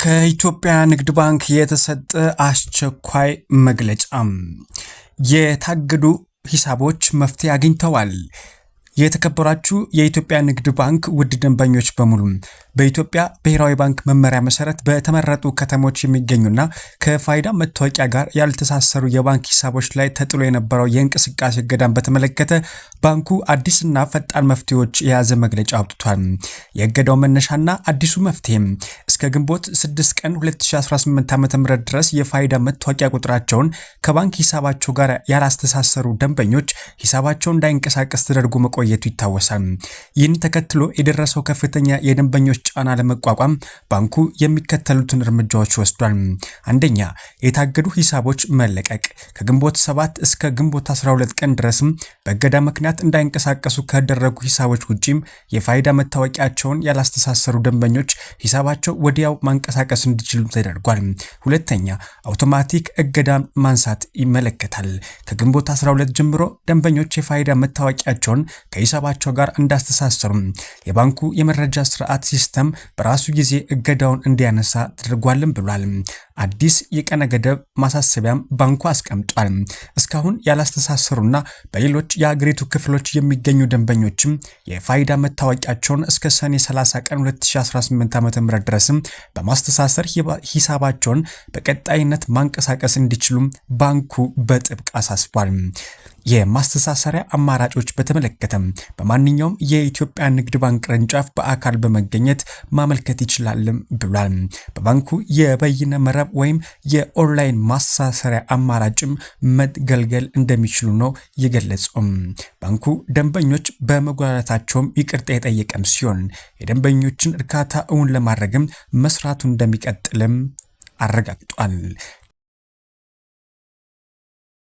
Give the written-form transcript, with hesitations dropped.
ከኢትዮጵያ ንግድ ባንክ የተሰጠ አስቸኳይ መግለጫም የታገዱ ሂሳቦች መፍትሄ አግኝተዋል። የተከበራችሁ የኢትዮጵያ ንግድ ባንክ ውድ ደንበኞች በሙሉ በኢትዮጵያ ብሔራዊ ባንክ መመሪያ መሰረት በተመረጡ ከተሞች የሚገኙና ከፋይዳ መታወቂያ ጋር ያልተሳሰሩ የባንክ ሂሳቦች ላይ ተጥሎ የነበረው የእንቅስቃሴ እገዳን በተመለከተ ባንኩ አዲስና ፈጣን መፍትሄዎች የያዘ መግለጫ አውጥቷል። የእገዳው መነሻና አዲሱ መፍትሄም እስከ ግንቦት 6 ቀን 2018 ዓ.ም ድረስ የፋይዳ መታወቂያ ቁጥራቸውን ከባንክ ሂሳባቸው ጋር ያላስተሳሰሩ ደንበኞች ሂሳባቸው እንዳይንቀሳቀስ ተደርጎ መቆየቱ ይታወሳል። ይህን ተከትሎ የደረሰው ከፍተኛ የደንበኞች ጫና ለመቋቋም ባንኩ የሚከተሉትን እርምጃዎች ወስዷል። አንደኛ፣ የታገዱ ሂሳቦች መለቀቅ። ከግንቦት 7 እስከ ግንቦት 12 ቀን ድረስም በእገዳ ምክንያት እንዳይንቀሳቀሱ ከደረጉ ሂሳቦች ውጪም የፋይዳ መታወቂያቸውን ያላስተሳሰሩ ደንበኞች ሂሳባቸው ወዲያው ማንቀሳቀስ እንዲችሉ ተደርጓል። ሁለተኛ፣ አውቶማቲክ እገዳ ማንሳት ይመለከታል። ከግንቦት 12 ጀምሮ ደንበኞች የፋይዳ መታወቂያቸውን ከሂሳባቸው ጋር እንዳስተሳሰሩ የባንኩ የመረጃ ስርዓት ሲስተም በራሱ ጊዜ እገዳውን እንዲያነሳ ተደርጓልም ብሏል። አዲስ የቀነ ገደብ ማሳሰቢያም ባንኩ አስቀምጧል። እስካሁን ያላስተሳሰሩና በሌሎች የሀገሪቱ ክፍሎች የሚገኙ ደንበኞችም የፋይዳ መታወቂያቸውን እስከ ሰኔ 30 ቀን 2018 ዓ.ም ድረስም በማስተሳሰር ሂሳባቸውን በቀጣይነት ማንቀሳቀስ እንዲችሉም ባንኩ በጥብቅ አሳስቧል። የማስተሳሰሪያ አማራጮች በተመለከተም በማንኛውም የኢትዮጵያ ንግድ ባንክ ቅርንጫፍ በአካል በመገኘት ማመልከት ይችላልም ብሏል። በባንኩ የበይነ መረብ ወይም የኦንላይን ማስተሳሰሪያ አማራጭም መገልገል እንደሚችሉ ነው የገለጸው። ባንኩ ደንበኞች በመጓዳታቸውም ይቅርታ የጠየቀም ሲሆን የደንበኞችን እርካታ እውን ለማድረግም መስራቱ እንደሚቀጥልም አረጋግጧል።